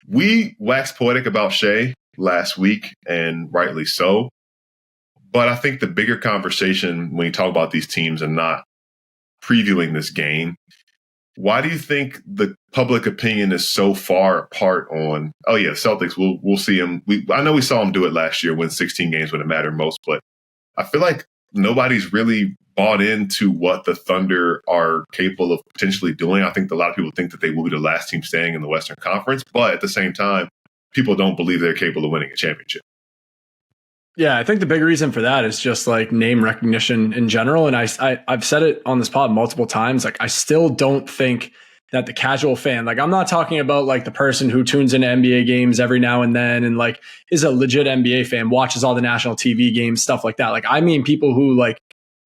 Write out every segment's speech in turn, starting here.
We waxed poetic about Shai last week, and rightly so. But I think the bigger conversation when you talk about these teams and not previewing this game, why do you think the public opinion is so far apart on, oh yeah, Celtics, we'll see them. I know we saw them do it last year, win 16 games when it mattered most, but I feel like nobody's really bought into what the Thunder are capable of potentially doing. I think a lot of people think that they will be the last team standing in the Western Conference, but at the same time, people don't believe they're capable of winning a championship. Yeah, I think the big reason for that is just like name recognition in general. And I've said it on this pod multiple times. Like, I still don't think that the casual fan, like, I'm not talking about like the person who tunes into NBA games every now and then and like is a legit NBA fan, watches all the national TV games, stuff like that. Like, I mean, people who like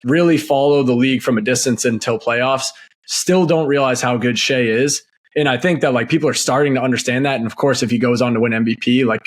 really follow the league from a distance until playoffs still don't realize how good Shai is. And I think that like people are starting to understand that. And of course, if he goes on to win MVP, like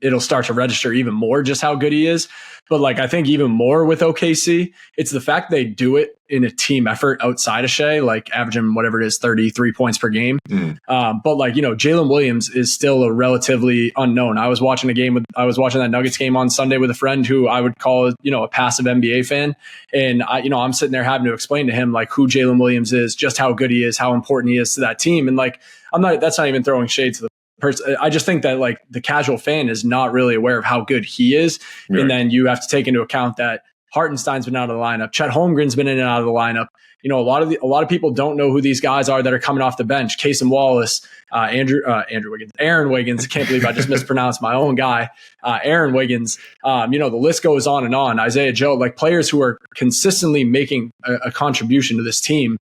it'll start to register even more just how good he is. But like, I think even more with OKC, it's the fact they do it in a team effort outside of Shai, like averaging whatever it is, 33 points per game. But like, Jalen Williams is still a relatively unknown. I was watching that Nuggets game on Sunday with a friend who I would call, a passive NBA fan. And I'm sitting there having to explain to him like who Jalen Williams is, just how good he is, how important he is to that team. And like, that's not even throwing shade to the person. I just think that like the casual fan is not really aware of how good he is. Right. And then you have to take into account that Hartenstein's been out of the lineup. Chet Holmgren's been in and out of the lineup. A lot of people don't know who these guys are that are coming off the bench. Cason Wallace, Aaron Wiggins. I can't believe I just mispronounced my own guy. Aaron Wiggins. The list goes on and on. Isaiah Joe, like players who are consistently making a contribution to this team.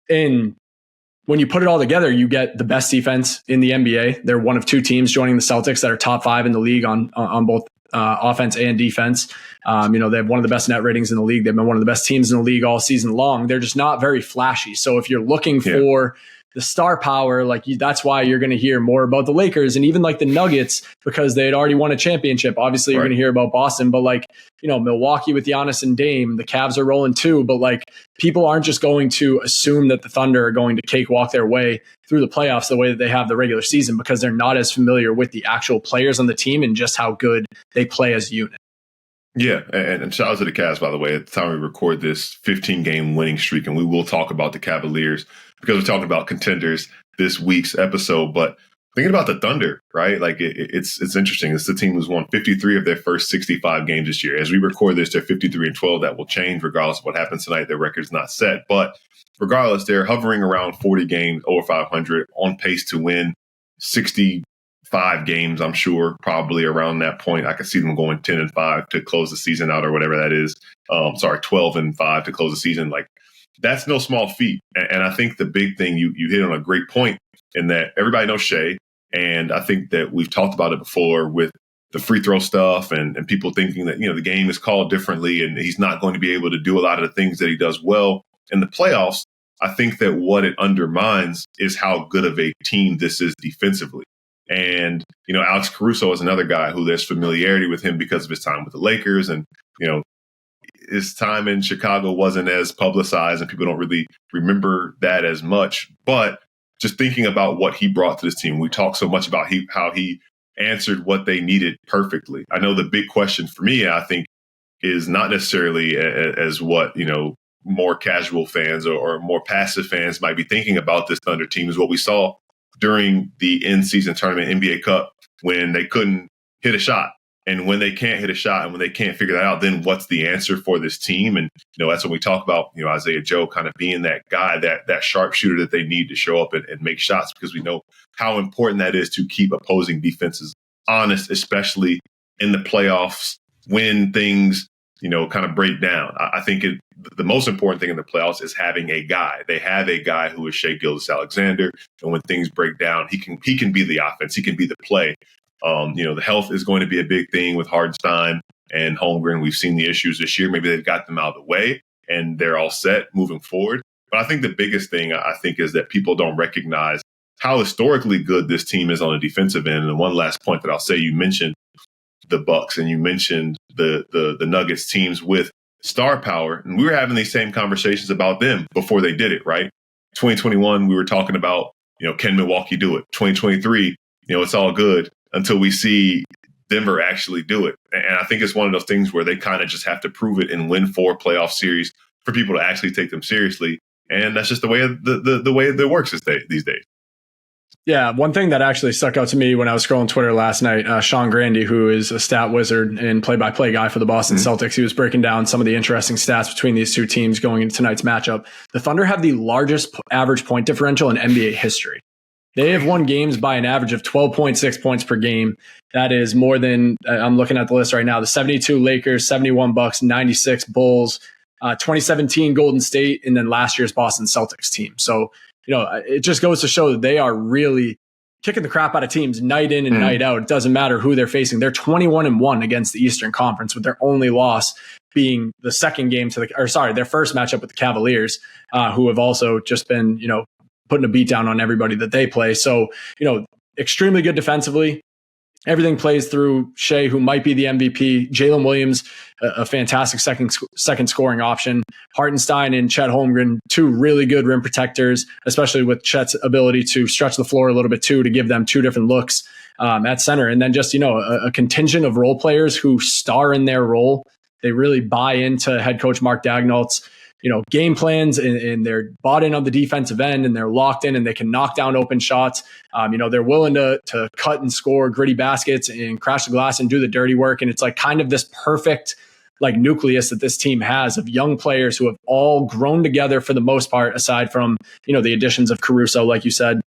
And when you put it all together, you get the best defense in the NBA. They're one of two teams joining the Celtics that are top 5 in the league on both offense and defense. They have one of the best net ratings in the league. They've been one of the best teams in the league all season long. They're just not very flashy. So if you're looking for the star power, that's why you're going to hear more about the Lakers and even like the Nuggets because they had already won a championship. Obviously, you're going to hear about Boston, but Milwaukee with Giannis and Dame, the Cavs are rolling too. But people aren't just going to assume that the Thunder are going to cakewalk their way through the playoffs the way that they have the regular season because they're not as familiar with the actual players on the team and just how good they play as a unit. Yeah, and shout out to the Cavs, by the way. At the time we record this 15-game winning streak, and we will talk about the Cavaliers because we're talking about contenders this week's episode. But thinking about the Thunder, right? Like it's interesting. It's the team who's won 53 of their first 65 games this year. As we record this, they're 53-12. That will change regardless of what happens tonight. Their record's not set, but regardless, they're hovering around 40 games over 500, on pace to win 65 games, I'm sure, probably around that point. I could see them going 10-5 to close the season out or whatever that is. 12-5 to close the season. Like, that's no small feat. And I think the big thing, you hit on a great point in that everybody knows Shai. And I think that we've talked about it before with the free throw stuff and people thinking that, the game is called differently and he's not going to be able to do a lot of the things that he does well in the playoffs. I think that what it undermines is how good of a team this is defensively. And, Alex Caruso is another guy who there's familiarity with him because of his time with the Lakers. And, his time in Chicago wasn't as publicized and people don't really remember that as much. But just thinking about what he brought to this team, we talk so much about how he answered what they needed perfectly. I know the big question for me, I think, is not necessarily as what, more casual fans or more passive fans might be thinking about this Thunder team is what we saw during the in-season tournament, NBA Cup, when they couldn't hit a shot. And when they can't hit a shot and when they can't figure that out, then what's the answer for this team? And, that's when we talk about, Isaiah Joe kind of being that guy, that sharpshooter that they need to show up and make shots, because we know how important that is to keep opposing defenses honest, especially in the playoffs when things, kind of break down. I think the most important thing in the playoffs is having a guy. They have a guy who is Shai Gilgeous-Alexander. And when things break down, he can be the offense. He can be the play. The health is going to be a big thing with Hartenstein and Holmgren. We've seen the issues this year. Maybe they've got them out of the way and they're all set moving forward. But I think the biggest thing is that people don't recognize how historically good this team is on the defensive end. And one last point that I'll say, you mentioned the Bucks and you mentioned the Nuggets teams with star power. And we were having these same conversations about them before they did it, right? 2021, we were talking about, can Milwaukee do it? 2023, it's all good until we see Denver actually do it. And I think it's one of those things where they kind of just have to prove it and win 4 playoff series for people to actually take them seriously. And that's just the way the way that works these days. Yeah, one thing that actually stuck out to me when I was scrolling Twitter last night, Sean Grandy, who is a stat wizard and play-by-play guy for the Boston Celtics, he was breaking down some of the interesting stats between these two teams going into tonight's matchup. The Thunder have the largest average point differential in NBA history. They have won games by an average of 12.6 points per game. That is more than, I'm looking at the list right now, the 72 Lakers, 71 Bucks, 96 Bulls, 2017 Golden State, and then last year's Boston Celtics team. So, it just goes to show that they are really kicking the crap out of teams night in and night out. It doesn't matter who they're facing. They're 21-1 against the Eastern Conference, with their only loss being the second game their first matchup with the Cavaliers, who have also just been, putting a beat down on everybody that they play. So, extremely good defensively. Everything plays through Shea, who might be the MVP. Jalen Williams, a fantastic second scoring option. Hartenstein and Chet Holmgren, 2 really good rim protectors, especially with Chet's ability to stretch the floor a little bit too, to give them 2 different looks at center. And then just, a contingent of role players who star in their role. They really buy into head coach Mark Daigneault's game plans, and they're bought in on the defensive end, and they're locked in, and they can knock down open shots. They're willing to cut and score gritty baskets and crash the glass and do the dirty work. And it's like kind of this perfect nucleus that this team has of young players who have all grown together for the most part, aside from, the additions of Caruso, like you said,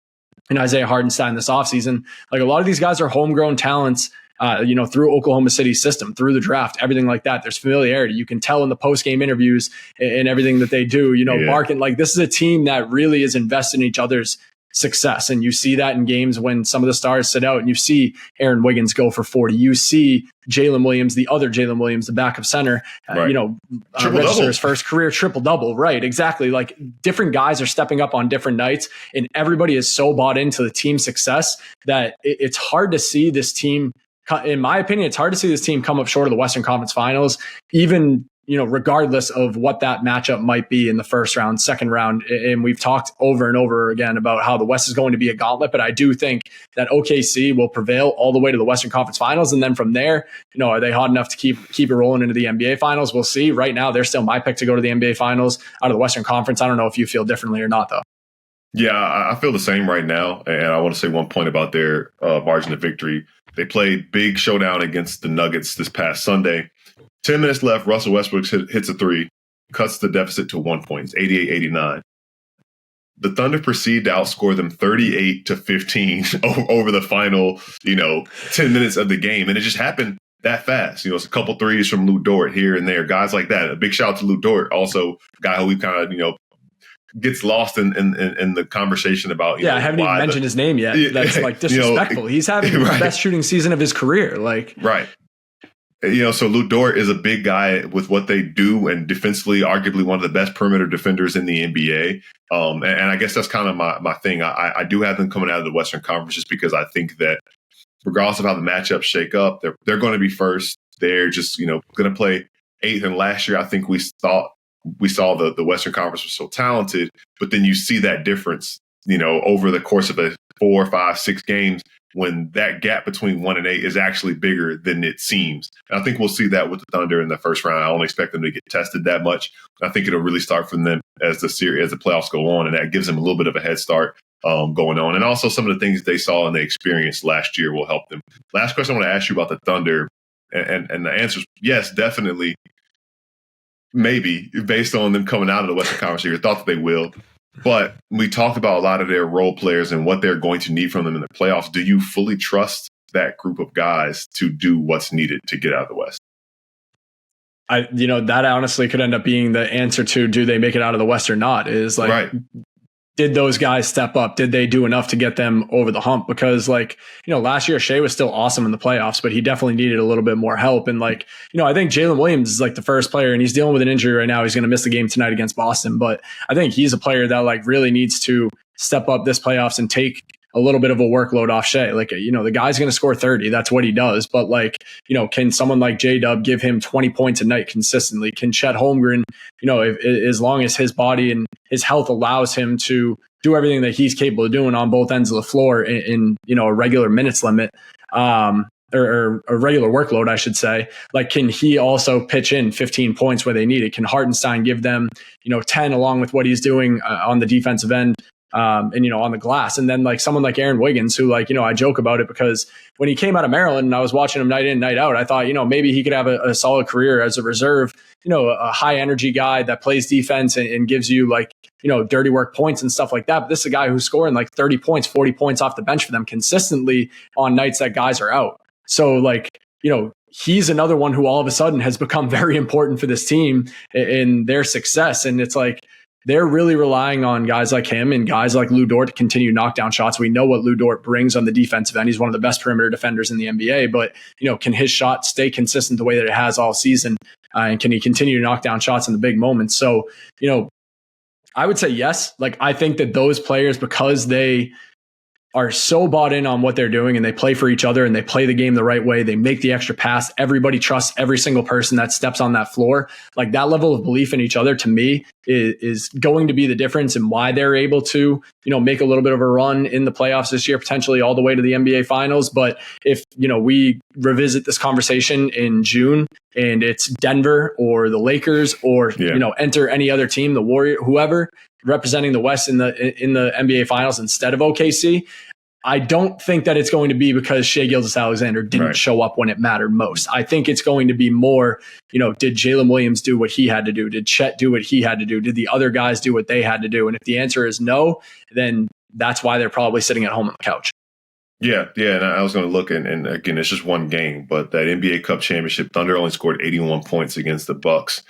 and Isaiah Hartenstein this offseason. Like, a lot of these guys are homegrown talents, through Oklahoma City's system, through the draft, everything like that. There's familiarity. You can tell in the post-game interviews and everything that they do, Mark, and this is a team that really is invested in each other's success. And you see that in games when some of the stars sit out, and you see Aaron Wiggins go for 40. You see Jalen Williams, the other Jalen Williams, the backup center, register his first career triple-double. Right, exactly. Like, different guys are stepping up on different nights, and everybody is so bought into the team's success that it's hard to see this team. In my opinion, it's hard to see this team come up short of the Western Conference Finals, even, regardless of what that matchup might be in the first round, second round. And we've talked over and over again about how the West is going to be a gauntlet, but I do think that OKC will prevail all the way to the Western Conference Finals. And then from there, are they hot enough to keep it rolling into the NBA Finals? We'll see. Right now, they're still my pick to go to the NBA Finals out of the Western Conference. I don't know if you feel differently or not, though. Yeah, I feel the same right now. And I want to say one point about their margin of victory. They played big showdown against the Nuggets this past Sunday. 10 minutes left. Russell Westbrook hits a 3, cuts the deficit to 1 point. It's 88-89. The Thunder proceed to outscore them 38-15 over the final, 10 minutes of the game. And it just happened that fast. It's a couple threes from Lou Dort here and there, guys like that. A big shout out to Lou Dort, also a guy who we kind of, gets lost in the conversation about, I haven't even mentioned his name yet. That's disrespectful. He's having the best shooting season of his career. Right. So Lou Dort is a big guy with what they do, and defensively, arguably one of the best perimeter defenders in the NBA. And I guess that's kind of my thing. I do have them coming out of the Western Conference just because I think that regardless of how the matchups shake up, they're going to be first. They're just, going to play 8th. And last year, I think we saw the Western Conference was so talented, but then you see that difference, over the course of 4, 5, 6 games, when that gap between 1 and 8 is actually bigger than it seems. And I think we'll see that with the Thunder in the first round. I don't expect them to get tested that much. I think it'll really start from them as the playoffs go on, and that gives them a little bit of a head start going on. And also some of the things they saw and they experienced last year will help them. Last question I want to ask you about the Thunder, and the answer is yes, definitely. Maybe, based on them coming out of the Western Conference here, thought that they will. But we talked about a lot of their role players and what they're going to need from them in the playoffs. Do you fully trust that group of guys to do what's needed to get out of the West? That honestly could end up being the answer to, do they make it out of the West or not? Is right. Did those guys step up? Did they do enough to get them over the hump? Because last year Shea was still awesome in the playoffs, but he definitely needed a little bit more help. And I think Jalen Williams is the first player, and he's dealing with an injury right now. He's going to miss the game tonight against Boston, but I think he's a player that really needs to step up this playoffs and take a little bit of a workload off Shea. The guy's going to score 30. That's what he does. But can someone like J-Dub give him 20 points a night consistently? Can Chet Holmgren, as long as his body and his health allows him to do everything that he's capable of doing on both ends of the floor in a regular minutes limit, or a regular workload, I should say, like, can he also pitch in 15 points where they need it? Can Hartenstein give them, 10 along with what he's doing on the defensive end, and, on the glass? And then like someone like Aaron Wiggins, who, like, I joke about it because when he came out of Maryland and I was watching him night in, night out, I thought, maybe he could have a solid career as a reserve, a high energy guy that plays defense and gives you, like, dirty work points and stuff like that. But this is a guy who's scoring like 30 points, 40 points off the bench for them consistently on nights that guys are out. So, like, he's another one who all of a sudden has become very important for this team in their success. And it's like, they're really relying on guys like him and guys like Lu Dort to continue to knock down shots. We know what Lu Dort brings on the defensive end. He's one of the best perimeter defenders in the NBA, but, can his shot stay consistent the way that it has all season? And can he continue to knock down shots in the big moments? So, I would say yes. Like, I think that those players, because they are so bought in on what they're doing and they play for each other and they play the game the right way, they make the extra pass, everybody trusts every single person that steps on that floor. Like, that level of belief in each other, to me, is going to be the difference in why they're able to, make a little bit of a run in the playoffs this year, potentially all the way to the NBA finals. But if, we revisit this conversation in June and it's Denver or the Lakers or, enter any other team, the Warriors, whoever representing the West in the NBA finals instead of OKC, I don't think that it's going to be because Shai Gilgeous-Alexander didn't show up when it mattered most. I think it's going to be more, did Jalen Williams do what he had to do? Did Chet do what he had to do? Did the other guys do what they had to do? And if the answer is no, then that's why they're probably sitting at home on the couch. Yeah. And I was going to look, and again, it's just one game, but that NBA Cup championship, Thunder only scored 81 points against the Bucks.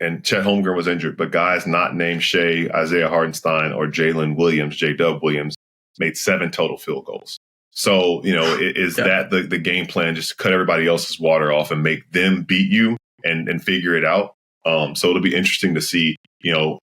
And Chet Holmgren was injured, but guys not named Shai, Isaiah Hartenstein, or Jalen Williams, J-Dub Williams, made 7 total field goals. So, is that the game plan, just to cut everybody else's water off and make them beat you and figure it out? So it'll be interesting to see,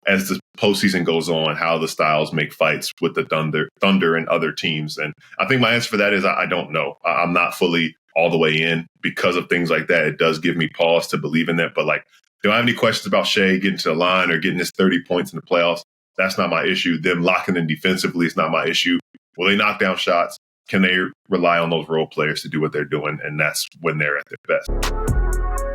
as the postseason goes on, how the styles make fights with the Thunder and other teams. And I think my answer for that is I don't know. I'm not fully all the way in because of things like that. It does give me pause to believe in that. But, like, do I have any questions about Shai getting to the line or getting his 30 points in the playoffs? That's not my issue. Them locking in defensively is not my issue. Will they knock down shots? Can they rely on those role players to do what they're doing? And that's when they're at their best.